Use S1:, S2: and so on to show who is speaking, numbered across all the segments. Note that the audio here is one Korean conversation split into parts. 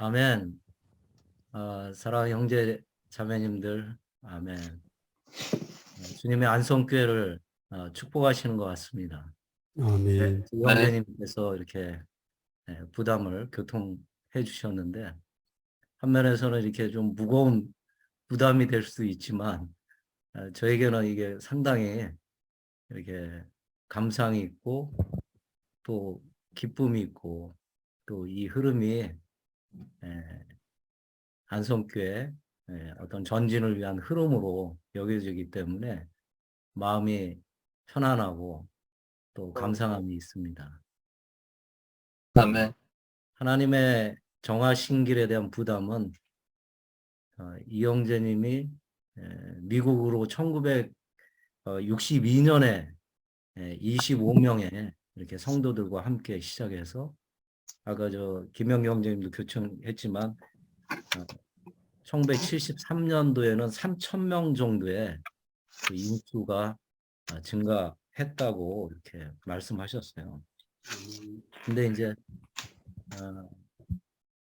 S1: 아멘. 사랑하는 형제 자매님들, 아멘. 주님의 안성교회를 축복하시는 것 같습니다.
S2: 아멘.
S1: 두 형제님께서 이렇게 부담을 교통해 주셨는데, 한 면에서는 이렇게 좀 무거운 부담이 될 수 있지만, 저에게는 이게 상당히 이렇게 감상이 있고, 또 기쁨이 있고, 또 이 흐름이 안성교회 어떤 전진을 위한 흐름으로 여겨지기 때문에 마음이 편안하고 또 감사함이 있습니다.
S3: 아멘.
S1: 하나님의 정하신 길에 대한 부담은 이영재님이 미국으로 1962년에 25명의 이렇게 성도들과 함께 시작해서 아까 김영경 형제님도 교청했지만 1973년도에는 3,000명 정도의 그 인수가 증가했다고 이렇게 말씀하셨어요. 근데 이제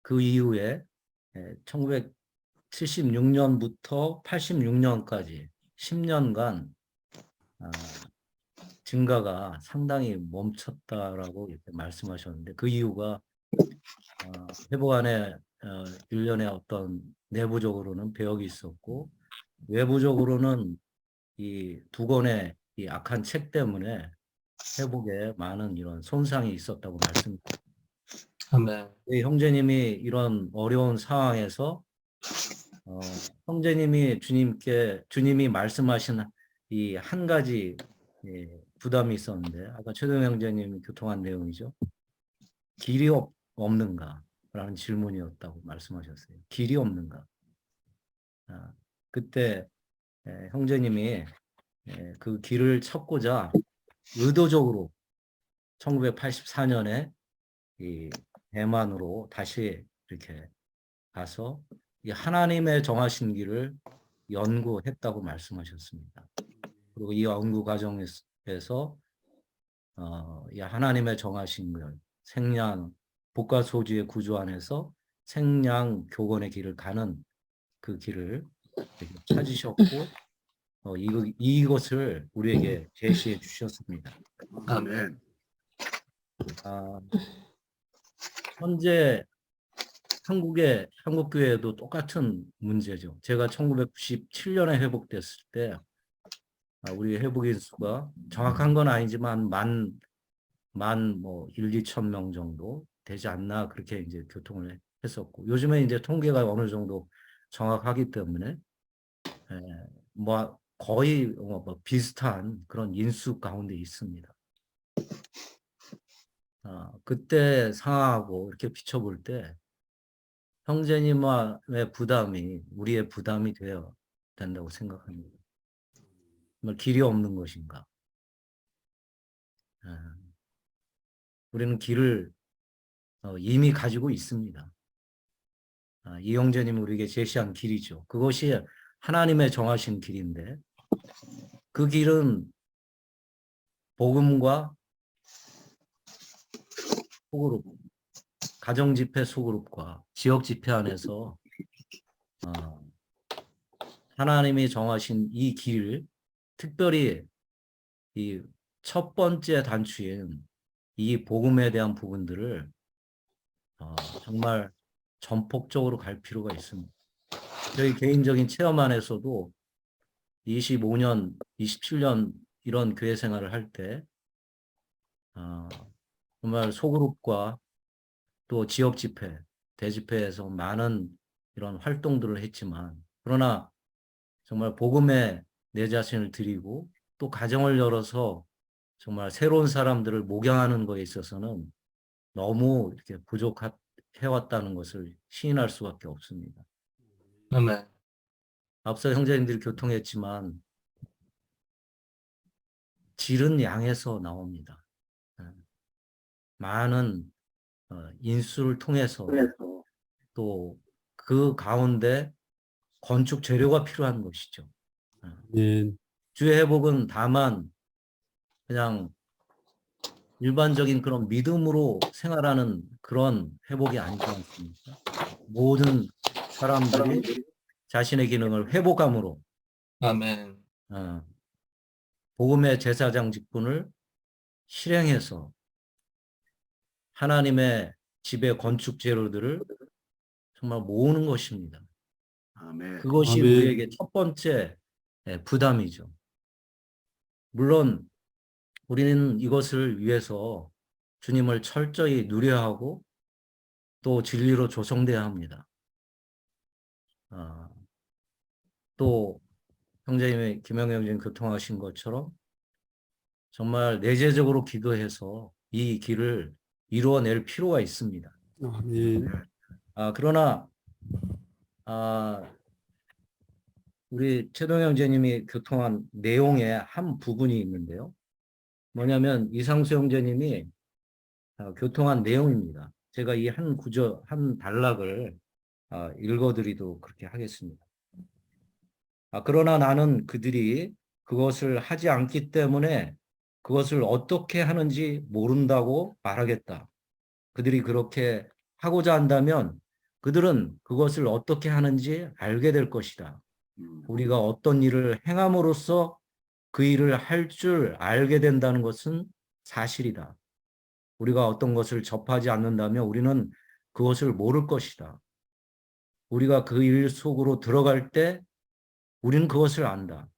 S1: 그 이후에 1976년부터 86년까지 10년간 증가가 상당히 멈췄다라고 이렇게 말씀하셨는데, 그 이유가 회복안에 일련의 어떤 내부적으로는 배역이 있었고, 외부적으로는 이 두 권의 이 악한 책 때문에 회복에 많은 이런 손상이 있었다고 말씀드립니다.
S3: 아멘.
S1: 형제님이 이런 어려운 상황에서 형제님이 주님이 말씀하신 이 한 가지 부담이 있었는데, 아까 최동 형제님이 교통한 내용이죠. 길이 없는가? 라는 질문이었다고 말씀하셨어요. 길이 없는가? 그때 형제님이 그 길을 찾고자 의도적으로 1984년에 이 대만으로 다시 이렇게 가서 이 하나님의 정하신 길을 연구했다고 말씀하셨습니다. 그리고 이 연구 과정에서 이 하나님의 정하신 길, 생량 복과소주의 구조 안에서 생량 교건의 길을 가는 그 길을 찾으셨고 이것을 우리에게 제시해 주셨습니다.
S3: 아멘.
S1: 현재 한국교회도 똑같은 문제죠. 제가 1997년에 회복됐을 때 우리 회복인 수가 정확한 건 아니지만 뭐 1, 2천 명 정도 되지 않나 그렇게 이제 교통을 했었고, 요즘에 이제 통계가 어느 정도 정확하기 때문에 뭐 거의 뭐 비슷한 그런 인수 가운데 있습니다. 그때 상황하고 이렇게 비춰볼 때 형제님의 부담이 우리의 부담이 되어야 된다고 생각합니다. 정말 길이 없는 것인가? 우리는 길을 이미 가지고 있습니다. 이 형제님이 우리에게 제시한 길이죠. 그것이 하나님의 정하신 길인데, 그 길은 복음과 소그룹, 가정집회 소그룹과 지역집회 안에서 하나님이 정하신 이 길, 특별히 이 첫 번째 단추인 이 복음에 대한 부분들을 정말 전폭적으로 갈 필요가 있습니다. 저희 개인적인 체험 안에서도 25년, 27년 이런 교회 생활을 할 때 정말 소그룹과 또 지역 집회, 대집회에서 많은 이런 활동들을 했지만, 그러나 정말 복음에 내 자신을 드리고 또 가정을 열어서 정말 새로운 사람들을 목양하는 것에 있어서는 너무 이렇게 부족해왔다는 것을 시인할 수밖에 없습니다.
S3: 아멘.
S1: 앞서 형제님들이 교통했지만 질은 양에서 나옵니다. 많은 인수를 통해서 또 그 가운데 건축 재료가 필요한 것이죠.
S2: 아멘.
S1: 주의 회복은 다만 그냥 일반적인 그런 믿음으로 생활하는 그런 회복이 아니지 않습니까? 모든 사람들이 자신의 기능을 회복함으로
S3: 아멘.
S1: 복음의 제사장 직분을 실행해서 하나님의 집의 건축 재료들을 정말 모으는 것입니다.
S3: 아멘.
S1: 그것이
S2: 아멘.
S1: 우리에게 첫 번째 부담이죠. 물론 우리는 이것을 위해서 주님을 철저히 누려하고 또 진리로 조성돼야 합니다. 또 형제님의 김영경 형제님 교통하신 것처럼 정말 내재적으로 기도해서 이 길을 이루어낼 필요가 있습니다.
S2: 아멘.
S1: 그러나 우리 최동 형제님이 교통한 내용의 한 부분이 있는데요. 뭐냐면 이상수 형제님이 교통한 내용입니다. 제가 이 한 구절, 한 단락을 읽어드리도록 그렇게 하겠습니다. 그러나 나는 그들이 그것을 하지 않기 때문에 그것을 어떻게 하는지 모른다고 말하겠다. 그들이 그렇게 하고자 한다면 그들은 그것을 어떻게 하는지 알게 될 것이다. 우리가 어떤 일을 행함으로써 그 일을 할 줄 알게 된다는 것은 사실이다. 우리가 어떤 것을 접하지 않는다면 우리는 그것을 모를 것이다. 우리가 그 일 속으로 들어갈 때 우리는 그것을 안다.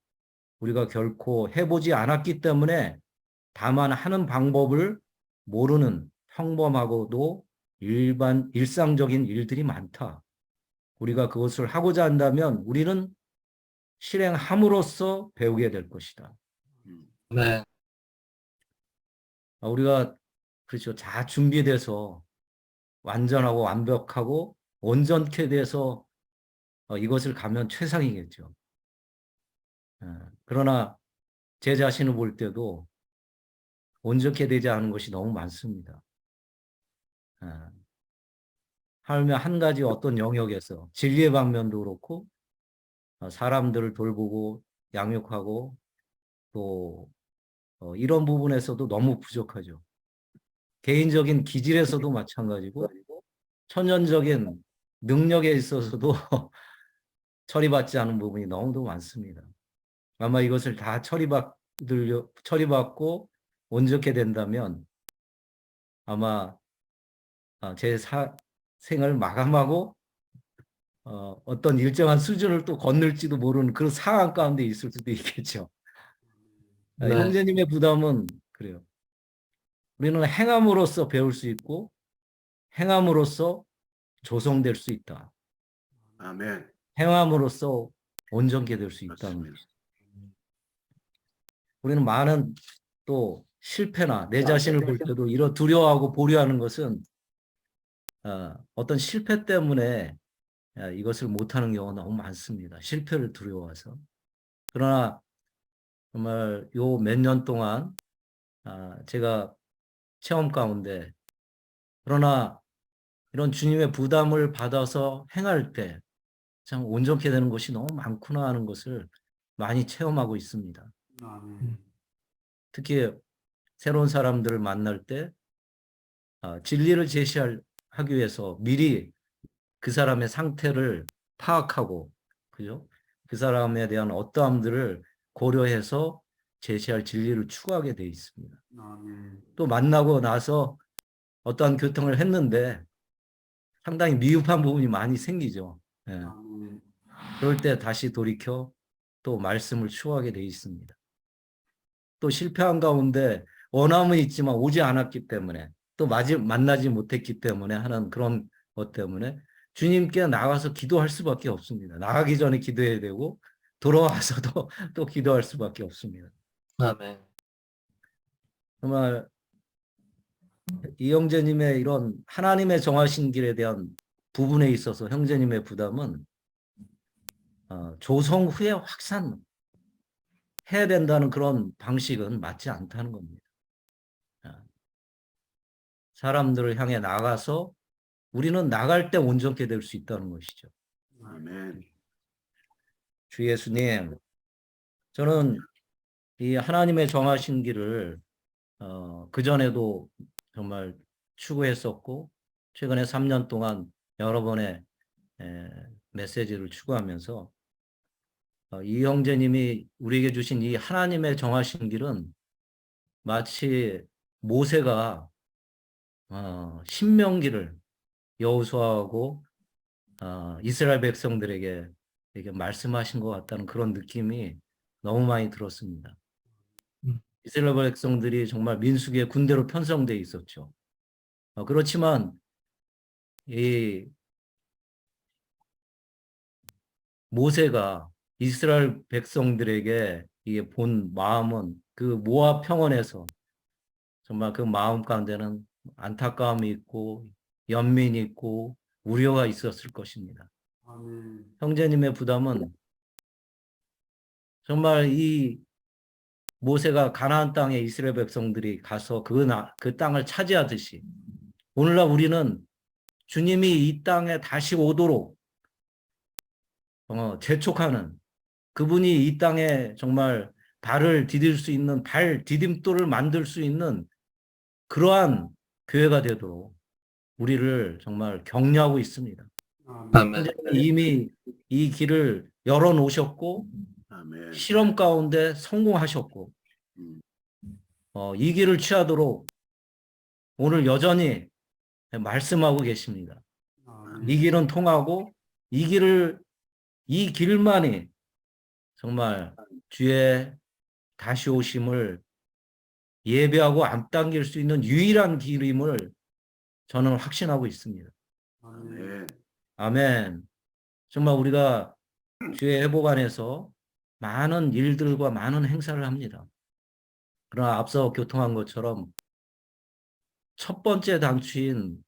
S1: 우리가 결코 해보지 않았기 때문에 다만 하는 방법을 모르는 평범하고도 일상적인 일들이 많다. 우리가 그것을 하고자 한다면 우리는 실행함으로써 배우게 될 것이다.
S3: 네.
S1: 우리가 그렇죠. 잘 준비돼서 완전하고 완벽하고 온전케 돼서 이것을 가면 최상이겠죠. 그러나 제 자신을 볼 때도 온전케 되지 않은 것이 너무 많습니다. 하물며 한 가지 어떤 영역에서 진리의 방면도 그렇고 사람들을 돌보고 양육하고 또 이런 부분에서도 너무 부족하죠. 개인적인 기질에서도 마찬가지고 천연적인 능력에 있어서도 처리받지 않은 부분이 너무도 많습니다. 아마 이것을 다 처리받고 온전케 된다면 아마 제 생을 마감하고 어떤 일정한 수준을 또 건널지도 모르는 그런 상황 가운데 있을 수도 있겠죠.
S3: 네.
S1: 형제님의 부담은 그래요. 우리는 행함으로써 배울 수 있고 행함으로써 조성될 수 있다.
S3: 아멘.
S1: 행함으로써 온전케 될 수 있다는 거죠. 우리는 많은 또 실패나 내 자신을 볼 때도 이런 두려워하고 보류하는 것은 어떤 실패 때문에 이것을 못하는 경우가 너무 많습니다. 실패를 두려워해서. 그러나 정말 요 몇 년 동안 제가 체험 가운데 그러나 이런 주님의 부담을 받아서 행할 때 참 온전케 되는 것이 너무 많구나 하는 것을 많이 체험하고 있습니다. 특히 새로운 사람들을 만날 때 진리를 하기 위해서 미리 그 사람의 상태를 파악하고 그죠? 그 사람에 대한 어떠함들을 고려해서 제시할 진리를 추구하게 돼 있습니다. 또 만나고 나서 어떠한 교통을 했는데 상당히 미흡한 부분이 많이 생기죠. 예. 그럴 때 다시 돌이켜 또 말씀을 추구하게 돼 있습니다. 또 실패한 가운데 원함은 있지만 오지 않았기 때문에 또 만나지 못했기 때문에 하는 그런 것 때문에 주님께 나가서 기도할 수밖에 없습니다. 나가기 전에 기도해야 되고 돌아와서도 또 기도할 수밖에 없습니다.
S3: 아멘.
S1: 정말 이 형제님의 이런 하나님의 정하신 길에 대한 부분에 있어서 형제님의 부담은 조성 후에 확산해야 된다는 그런 방식은 맞지 않다는 겁니다. 사람들을 향해 나가서 우리는 나갈 때 온전케 될 수 있다는 것이죠.
S3: 아멘.
S1: 주 예수님, 저는 이 하나님의 정하신 길을 그전에도 정말 추구했었고 최근에 3년 동안 여러 번의 메시지를 추구하면서 이 형제님이 우리에게 주신 이 하나님의 정하신 길은 마치 모세가 신명기를 여호수아하고 이스라엘 백성들에게 이렇게 말씀하신 것 같다는 그런 느낌이 너무 많이 들었습니다. 이스라엘 백성들이 정말 민수기의 군대로 편성되어 있었죠. 그렇지만 이 모세가 이스라엘 백성들에게 이게 본 마음은 그 모압 평원에서 정말 그 마음 가운데는 안타까움이 있고 연민이 있고 우려가 있었을 것입니다. 형제님의 부담은 정말 이 모세가 가나안 땅에 이스라엘 백성들이 가서 그 땅을 차지하듯이 오늘날 우리는 주님이 이 땅에 다시 오도록 재촉하는 그분이 이 땅에 정말 발을 디딜 수 있는 발 디딤돌을 만들 수 있는 그러한 교회가 되도록 우리를 정말 격려하고 있습니다.
S3: 아멘.
S1: 이미 이 길을 열어놓으셨고
S3: 아멘.
S1: 실험 가운데 성공하셨고
S3: 음.
S1: 이 길을 취하도록 오늘 여전히 말씀하고 계십니다. 이 길은 통하고 이 길만이 정말 주의 다시 오심을 예배하고 앞당길 수 있는 유일한 길임을 저는 확신하고 있습니다.
S3: 아멘.
S1: 아멘. 정말 우리가 주의 회복 안에서 많은 일들과 많은 행사를 합니다. 그러나 앞서 교통한 것처럼 첫 번째 단추인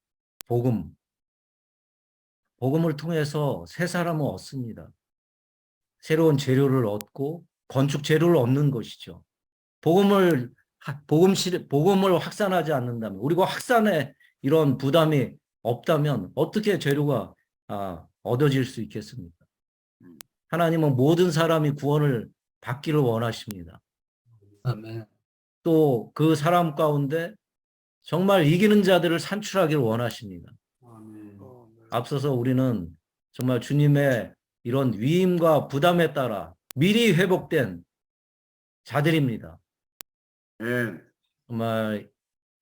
S1: 복음을 통해서 새 사람을 얻습니다. 새로운 재료를 얻고 건축 재료를 얻는 것이죠. 복음을 확산하지 않는다면, 우리가 확산에 이런 부담이 없다면 어떻게 재료가 얻어질 수 있겠습니까? 하나님은 모든 사람이 구원을 받기를 원하십니다.
S3: 아멘.
S1: 또 그 사람 가운데 정말 이기는 자들을 산출하기를 원하십니다. 앞서서 우리는 정말 주님의 이런 위임과 부담에 따라 미리 회복된 자들입니다.
S3: 아멘.
S1: 정말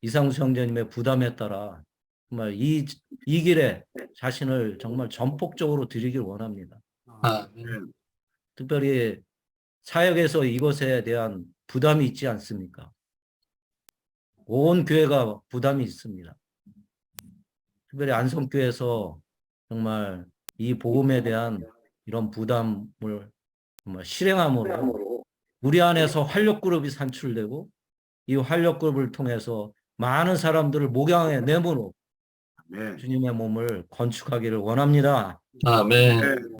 S1: 이상수 형제님의 부담에 따라 정말 이 길에 자신을 정말 전폭적으로 드리길 원합니다.
S3: 아멘.
S1: 특별히 사역에서 이것에 대한 부담이 있지 않습니까? 온 교회가 부담이 있습니다. 특별히 안성교회에서 정말 이 복음에 대한 이런 부담을 정말 실행함으로 우리 안에서 활력그룹이 산출되고 이 활력그룹을 통해서 많은 사람들을 목양에 내므로
S3: 아멘.
S1: 주님의 몸을 건축하기를 원합니다.
S3: 아멘.